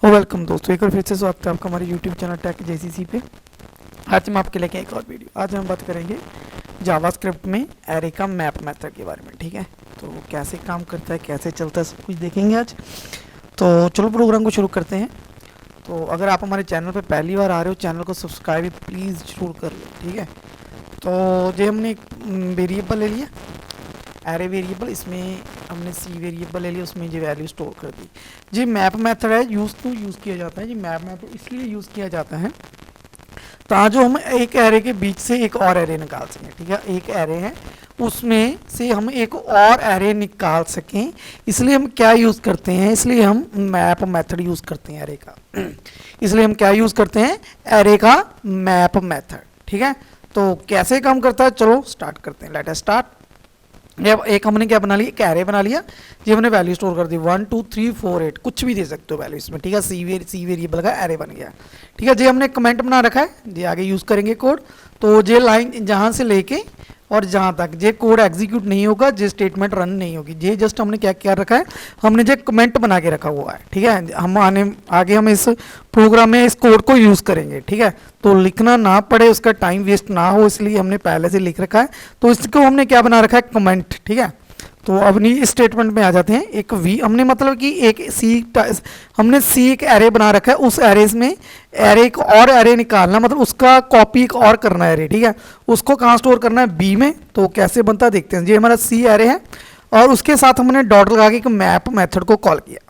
Welcome दोस्तों, एक बार फिर से स्वागत है आपका हमारे यूट्यूब चैनल टेक जेसीसी पे। आज हम आपके लेके एक और वीडियो। आज हम बात करेंगे जावास्क्रिप्ट में एरे का मैप मेथड के बारे में। ठीक है, तो कैसे काम करता है, कैसे चलता है, सब कुछ देखेंगे आज। तो चलो प्रोग्राम को शुरू करते हैं। तो अगर आप हमारे चैनल पर पहली बार आ रहे हो, चैनल को सब्सक्राइब प्लीज़ जरूर कर लो। ठीक है, तो जो हमने एक वेरिएबल ले लिया, एरे वेरिएबल, इसमें हमने सी वेरिएबल ले लिया, उसमें जो वैल्यू स्टोर कर दी। जी मैप मेथड है, यूज़ किया जाता है। जी मैप मेथड इसलिए यूज़ किया जाता है ताकि हम एक एरे के बीच से एक और एरे निकाल सकें। ठीक है, एक एरे है उसमें से हम एक और एरे निकाल सकें, इसलिए हम क्या यूज़ करते हैं, इसलिए हम मैप मेथड यूज़ करते हैं एरे का। इसलिए हम क्या यूज़ करते हैं, एरे का मैप मेथड। ठीक है, तो कैसे काम करता है, चलो स्टार्ट करते हैं। Let us start. जब एक हमने क्या बना लिया, एक एरे बना लिया, ये हमने वैल्यू स्टोर कर दी 1 2 3 4 8, कुछ भी दे सकते हो वैल्यू इसमें। ठीक है, सी वेरिएबल का एरे बन गया। ठीक है, ये हमने कमेंट बना रखा है, ये आगे यूज़ करेंगे कोड। तो ये लाइन जहाँ से लेके और जहाँ तक ये कोड एग्जीक्यूट नहीं होगा, ये स्टेटमेंट रन नहीं होगी। ये जस्ट हमने क्या क्या रखा है, हमने जो कमेंट बना के रखा हुआ है। ठीक है, हम आगे हम इस प्रोग्राम में इस कोड को यूज़ करेंगे। ठीक है, तो लिखना ना पड़े, उसका टाइम वेस्ट ना हो, इसलिए हमने पहले से लिख रखा है। तो इसको हमने क्या बना रखा है, कमेंट। ठीक है, तो अपनी स्टेटमेंट में आ जाते हैं। एक वी हमने मतलब कि एक सी एक एरे बना रखा है, उस एरे में एरे एक और एरे निकालना, मतलब उसका कॉपी एक और करना है एरे। ठीक है, उसको कहाँ स्टोर करना है, बी में। तो कैसे बनता है देखते हैं। ये हमारा सी एरे है और उसके साथ हमने डॉट लगा के एक मैप मेथड को कॉल किया।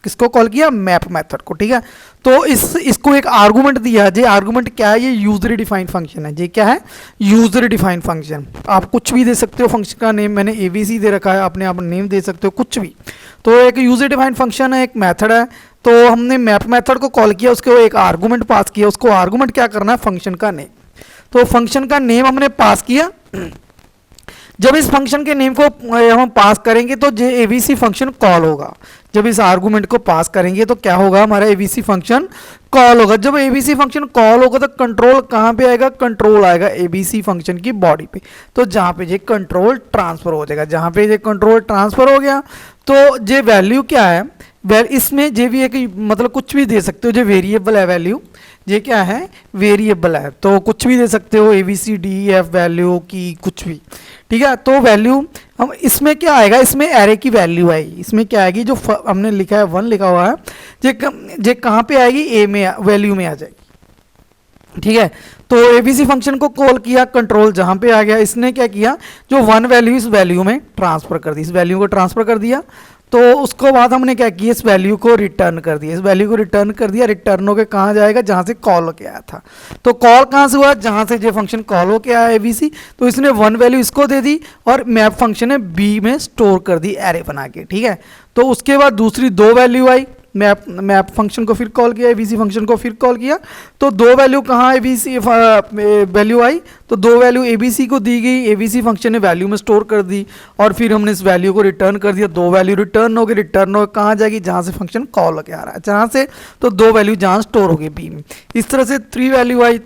किसको कॉल किया, मैप मेथड को। ठीक है, तो इसको एक आर्गुमेंट दिया। ये आर्गुमेंट क्या है, ये यूजर डिफाइंड फंक्शन है। ये क्या है, यूजर डिफाइंड फंक्शन। आप कुछ भी दे सकते हो, फंक्शन का नेम मैंने एबीसी दे रखा है, अपने आप नेम दे सकते हो, कुछ भी। तो एक यूजर डिफाइंड फंक्शन है, एक मेथड है। तो हमने मैप मेथड को कॉल किया, उसको एक आर्गुमेंट पास किया। उसको आर्गुमेंट क्या करना है, फंक्शन का नेम। तो फंक्शन का नेम हमने पास किया। जब इस फंक्शन के नेम को हम पास करेंगे तो जो एबीसी फंक्शन कॉल होगा। जब इस आर्गुमेंट को पास करेंगे तो क्या होगा, हमारा एबीसी फंक्शन कॉल होगा। जब एबीसी फंक्शन कॉल होगा तो कंट्रोल कहाँ पे आएगा, कंट्रोल आएगा एबीसी फंक्शन की बॉडी पे। तो जहाँ पे ये कंट्रोल ट्रांसफर हो जाएगा, जहाँ पे ये कंट्रोल ट्रांसफर हो गया तो ये वैल्यू क्या है, इसमें ये भी एक मतलब कुछ भी दे सकते हो। जो वेरिएबल है वैल्यू, ये क्या है, वेरिएबल है, तो कुछ भी दे सकते हो, A B C D F value की, कुछ भी। ठीक है, तो वैल्यू हम इसमें क्या आएगा, इसमें एरे की वैल्यू आएगी। इसमें क्या आएगी, जो हमने लिखा है 1 लिखा हुआ है, ये कहाँ पे आएगी, ए में, वैल्यू में आ जाएगी। ठीक है, तो एबीसी फंक्शन को कॉल किया, कंट्रोल जहाँ पे आ गया, इसने क्या किया, जो 1 वैल्यू इस वैल्यू में ट्रांसफर कर दी, इस वैल्यू को ट्रांसफर कर दिया। तो उसको बाद हमने क्या किया, इस वैल्यू को रिटर्न कर दिया, इस वैल्यू को रिटर्न कर दिया। रिटर्न होके कहाँ जाएगा, जहाँ से कॉल होके आया था। तो कॉल कहाँ से हुआ, जहाँ से जो फंक्शन कॉल होके आया एबीसी, तो इसने 1 वैल्यू इसको दे दी और मैप फंक्शन ने बी में स्टोर कर दी एरे बना के। ठीक है, तो उसके बाद दूसरी 2 वैल्यू आई, मैप फंक्शन को फिर कॉल किया, एबीसी फंक्शन को फिर कॉल किया। तो 2 वैल्यू कहाँ एबीसी वैल्यू आई, तो 2 वैल्यू एबीसी को दी गई, एबीसी फंक्शन ने वैल्यू में स्टोर कर दी और फिर हमने इस वैल्यू को रिटर्न कर दिया। 2 वैल्यू रिटर्न हो गई, कहाँ जाएगी, जहाँ से फंक्शन कॉल होकर आ रहा है, जहाँ से, तो 2 वैल्यू जहाँ स्टोर हो गई बी में। इस तरह से 3 वैल्यू आई,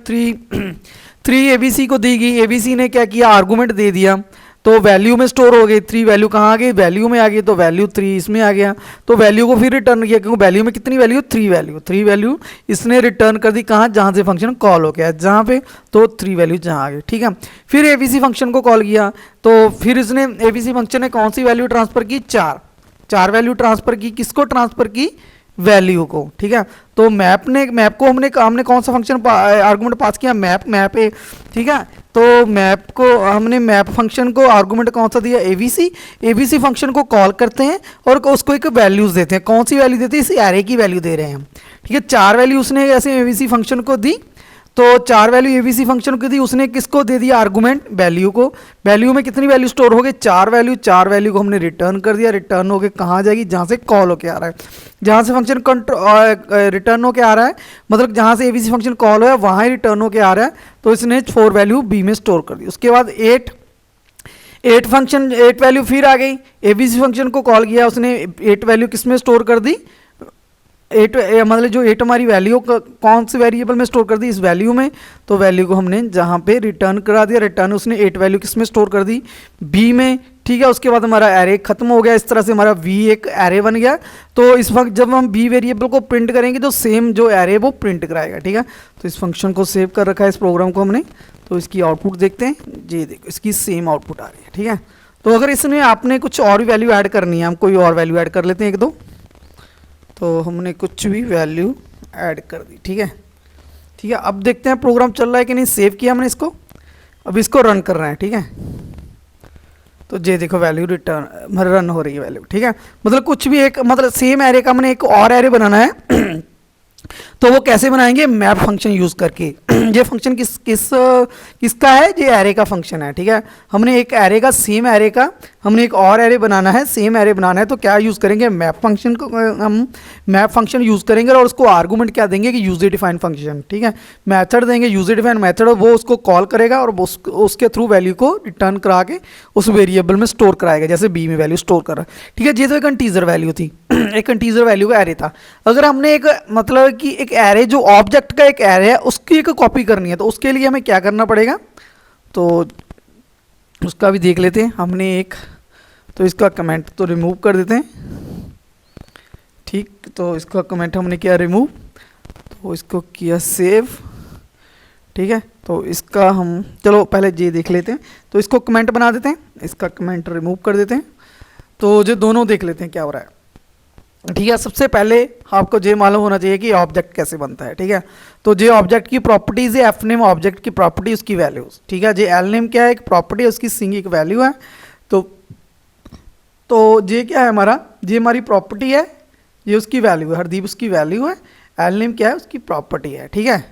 3 एबीसी को दी गई, एबीसी ने क्या किया, आर्गूमेंट दे दिया, तो वैल्यू में स्टोर हो गई। 3 वैल्यू कहाँ आ गई, वैल्यू में आ गई, तो वैल्यू 3 इसमें आ गया। तो वैल्यू को फिर रिटर्न किया, क्योंकि वैल्यू में कितनी वैल्यू, 3 वैल्यू इसने रिटर्न कर दी, कहाँ, जहाँ से फंक्शन कॉल हो गया, जहाँ पे, तो 3 वैल्यू जहाँ आ गई। ठीक है, फिर एबीसी फंक्शन को कॉल किया, तो फिर इसने एबीसी फंक्शन ने कौन सी वैल्यू ट्रांसफर की, 4 वैल्यू ट्रांसफर की। किसको ट्रांसफर की, वैल्यू को। ठीक है, तो मैप को हमने कौन सा फंक्शन आर्गुमेंट पास किया, मैप ए। ठीक है, तो मैप को हमने मैप फंक्शन को आर्गुमेंट कौन सा दिया, एबीसी फंक्शन को कॉल करते हैं और उसको एक वैल्यूज देते हैं। कौन सी वैल्यू देते हैं, इस एरे की वैल्यू दे रहे हैं हम। ठीक है, 4 वैल्यू उसने ऐसे एबीसी फंक्शन को दी, तो 4 वैल्यू एबीसी फंक्शन को दी, उसने किसको दे दिया, आर्गुमेंट वैल्यू को। वैल्यू में कितनी वैल्यू स्टोर हो गई, 4 वैल्यू को हमने रिटर्न कर दिया। रिटर्न होके कहाँ जाएगी, जहाँ से कॉल होके आ रहा है, जहाँ से फंक्शन रिटर्न होके आ रहा है, मतलब जहाँ से एबीसी फंक्शन कॉल हो है वहाँ ही रिटर्न होके आ रहा है। तो इसने 4 वैल्यू बी में स्टोर कर दी। उसके बाद 8 वैल्यू फिर आ गई, एबीसी फंक्शन को कॉल किया, उसने 8 वैल्यू किस में स्टोर कर दी, 8 मतलब जो 8 हमारी वैल्यू कौन सी वेरिएबल में स्टोर कर दी, इस वैल्यू में। तो वैल्यू को हमने जहाँ पे रिटर्न करा दिया, रिटर्न उसने 8 वैल्यू किस में स्टोर कर दी, बी में। ठीक है। उसके बाद हमारा एरे खत्म हो गया। इस तरह से हमारा वी एक एरे बन गया। तो इस वक्त जब हम वी वेरिएबल को प्रिंट करेंगे तो सेम जो एरे वो प्रिंट कराएगा, ठीक है। तो इस फंक्शन को सेव कर रखा है, इस प्रोग्राम को हमने। तो इसकी आउटपुट देखते हैं, ये देखो इसकी सेम आउटपुट आ रही है, ठीक है। तो अगर इसमें आपने कुछ और भी वैल्यू ऐड करनी है, हम कोई और वैल्यू ऐड कर लेते हैं एक दो। तो हमने कुछ भी वैल्यू ऐड कर दी, ठीक है। ठीक है, अब देखते हैं प्रोग्राम चल रहा है कि नहीं। सेव किया हमने इसको, अब इसको रन कर रहे हैं, ठीक है। तो ये देखो वैल्यू रिटर्न रन हो रही है वैल्यू, ठीक है। मतलब कुछ भी एक मतलब सेम एरे का हमने एक और एरे बनाना है तो वो कैसे बनाएंगे, मैप फंक्शन यूज करके। ये फंक्शन किसका है, ये एरे का फंक्शन है, ठीक है। हमने एक एरे का सेम एरे का हमने एक और एरे बनाना है, सेम एरे बनाना है। तो क्या यूज करेंगे, मैप फंक्शन को हम मैप फंक्शन यूज करेंगे और उसको आर्गुमेंट क्या देंगे कि यूजर डिफाइंड फंक्शन, ठीक है। मेथड देंगे यूजर डिफाइंड मेथड, वो उसको कॉल करेगा और उसके थ्रू वैल्यू को रिटर्न करा के उस वेरिएबल में स्टोर कराएगा, जैसे बी में वैल्यू स्टोर कर रहा है, ठीक है। ये तो एक इंटीजर वैल्यू थी एक इंटीजर वैल्यू का एरे था। अगर हमने एक मतलब कि एक एरे जो ऑब्जेक्ट का एक एरे है उसकी एक कॉपी करनी है, तो उसके लिए हमें क्या करना पड़ेगा, तो उसका भी देख लेते हैं। हमने एक तो इसका कमेंट तो रिमूव कर देते हैं, ठीक। तो इसका कमेंट हमने किया रिमूव, तो इसको किया सेव, ठीक है। तो इसका हम चलो पहले ये देख लेते हैं। तो इसको कमेंट बना देते हैं, इसका कमेंट रिमूव कर देते हैं। तो जो दोनों देख लेते हैं क्या हो रहा है, ठीक है। सबसे पहले आपको ये मालूम होना चाहिए कि ऑब्जेक्ट कैसे बनता है, ठीक है। तो ये ऑब्जेक्ट की प्रॉपर्टीज है, एफ नेम ऑब्जेक्ट की प्रॉपर्टी, उसकी वैल्यूज, ठीक है। ये एल नेम क्या है, एक प्रॉपर्टी है, उसकी सिंग एक वैल्यू है। तो ये क्या है हमारा, ये हमारी प्रॉपर्टी है, ये उसकी वैल्यू है, हरदीप उसकी वैल्यू है, एल नेम क्या है, उसकी प्रॉपर्टी है, ठीक है।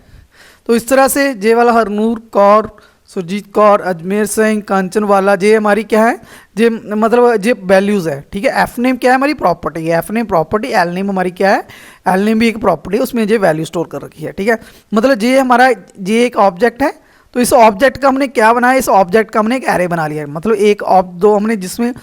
तो इस तरह से ये वाला हरनूर कौर, सुरजीत कौर, अजमेर सिंह, कांचन वाला, ये हमारी क्या है, ये मतलब ये वैल्यूज़ है, ठीक है। एफ नेम क्या है, हमारी प्रॉपर्टी है, F name property, L name हमारी क्या है, एल नेम भी एक प्रॉपर्टी है, उसमें ये वैल्यू स्टोर कर रखी है, ठीक है। मतलब ये हमारा ये एक ऑब्जेक्ट है। तो इस ऑब्जेक्ट का हमने क्या बनाया, इस ऑब्जेक्ट का हमने एक एरे बना लिया है। मतलब एक दो हमने जिसमें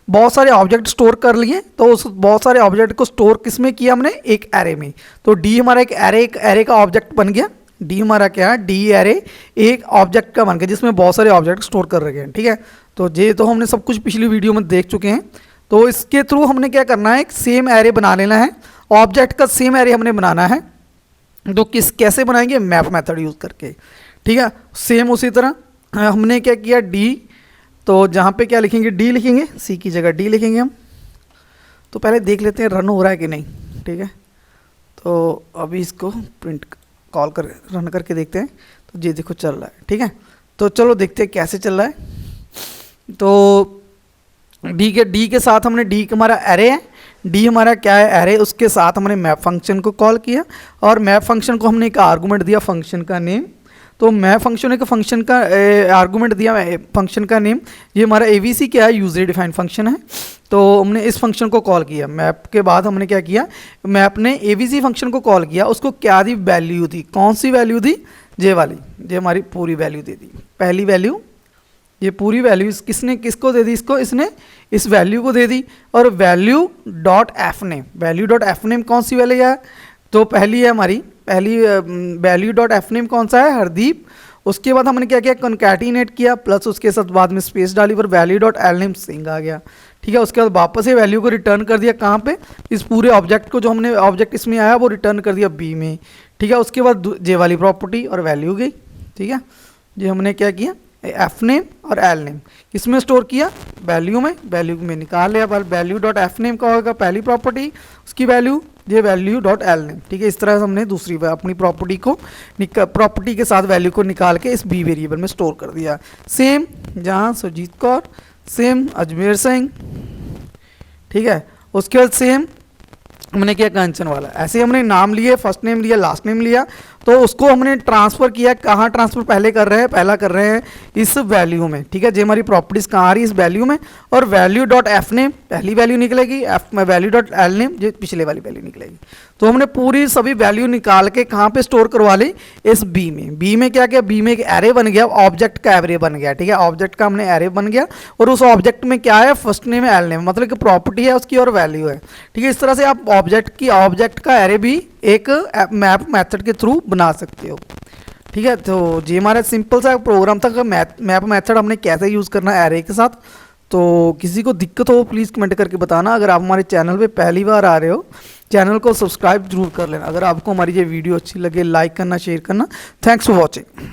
बहुत सारे ऑब्जेक्ट स्टोर कर लिए, तो उस बहुत सारे ऑब्जेक्ट को स्टोर किस में किया हमने, एक एरे में। तो डी हमारा एक एरे का ऑब्जेक्ट बन गया। डी हमारा क्या है, डी एरे एक ऑब्जेक्ट का बन गया जिसमें बहुत सारे ऑब्जेक्ट स्टोर कर रखे हैं, ठीक है। तो ये तो हमने सब कुछ पिछली वीडियो में देख चुके हैं। तो इसके थ्रू हमने क्या करना है, एक सेम एरे बना लेना है, ऑब्जेक्ट का सेम एरे हमने बनाना है। तो कैसे बनाएंगे, मैप मेथड यूज़ करके, ठीक है। सेम उसी तरह हमने क्या किया, डी, तो जहाँ पे क्या लिखेंगे, डी लिखेंगे, सी की जगह डी लिखेंगे हम। तो पहले देख लेते हैं रन हो रहा है कि नहीं, ठीक है। तो अभी इसको प्रिंट कॉल कर रन करके देखते हैं। तो ये देखो चल रहा है, ठीक है। तो चलो देखते हैं कैसे चल रहा है। तो डी के साथ हमने, डी हमारा एरे है, डी हमारा क्या है, एरे, उसके साथ हमने मैप फंक्शन को कॉल किया और मैप फंक्शन को हमने एक आर्गूमेंट दिया फंक्शन का नेम। तो मैप फंक्शन एक फंक्शन का आर्गूमेंट दिया फंक्शन का नेम, ये हमारा एवीसी क्या है, यूजर डिफाइंड फंक्शन है। तो हमने इस फंक्शन को कॉल किया। मैप के बाद हमने क्या किया, मैप ने एवीसी फंक्शन को कॉल किया, उसको क्या दी, वैल्यू दी। कौन सी वैल्यू दी, जे वाली, ये हमारी पूरी वैल्यू दे दी, पहली वैल्यू। ये पूरी वैल्यू किसने किसको दे दी, इसको, इसने इस वैल्यू को दे दी। और value dot F name, value dot F name कौन सी वैल्यू है, तो पहली है हमारी, पहली वैल्यू डॉट एफ नेम कौन सा है, हरदीप। उसके बाद हमने क्या किया, कॉन्कैटिनेट किया, प्लस उसके साथ बाद में स्पेस डाली पर वैल्यू डॉट एल नेम सिंग आ गया, ठीक है। उसके बाद वापस ये वैल्यू को रिटर्न कर दिया कहाँ पे, इस पूरे ऑब्जेक्ट को, जो हमने ऑब्जेक्ट इसमें आया वो रिटर्न कर दिया बी में, ठीक है। उसके बाद जे वाली प्रॉपर्टी और वैल्यू गई, ठीक है। ये हमने क्या किया, एफ नेम और एल नेम किसमें स्टोर किया, वैल्यू में निकाल लिया। वैल्यू डॉट एफ नेम का होगा पहली प्रॉपर्टी, उसकी वैल्यू, ये वैल्यू डॉट एल नेम, ठीक है। इस तरह से हमने दूसरी अपनी प्रॉपर्टी के साथ वैल्यू को निकाल के इस बी वेरिएबल में स्टोर कर दिया। सेम जहाँ सुरजीत कौर, सेम अजमेर सिंह, ठीक है। उसके बाद सेम हमने किया कंचन वाला, ऐसे हमने नाम लिए, फर्स्ट नेम लिया, लास्ट नेम लिया। तो उसको हमने ट्रांसफ़र किया, कहाँ ट्रांसफ़र पहले कर रहे हैं, पहला कर रहे हैं इस वैल्यू में, ठीक है। जो हमारी प्रॉपर्टीज़ कहाँ आ रही है, इस वैल्यू में। और वैल्यू डॉट एफ नेम पहली वैल्यू निकलेगी, एफ में वैल्यू डॉट एल नेम जो पिछले वाली वैल्यू निकलेगी। तो हमने पूरी सभी वैल्यू निकाल के कहाँ पे स्टोर करवा ली, इस बी में। बी में क्या किया, बी में एक एरे बन गया, ऑब्जेक्ट का एरे बन गया, ठीक है। ऑब्जेक्ट का हमने एरे बन गया और उस ऑब्जेक्ट में क्या है, फर्स्ट नेम है, एल नेम, मतलब कि प्रॉपर्टी है उसकी और वैल्यू है, ठीक है। इस तरह से आप ऑब्जेक्ट का एरे भी एक मैप मेथड के थ्रू बना सकते हो, ठीक है। तो ये हमारा सिंपल सा प्रोग्राम था, मैप मेथड हमने कैसे यूज़ करना है एरे के साथ। तो किसी को दिक्कत हो प्लीज़ कमेंट करके बताना। अगर आप हमारे चैनल पे पहली बार आ रहे हो, चैनल को सब्सक्राइब जरूर कर लेना। अगर आपको हमारी ये वीडियो अच्छी लगे लाइक करना, शेयर करना। Thanks for watching.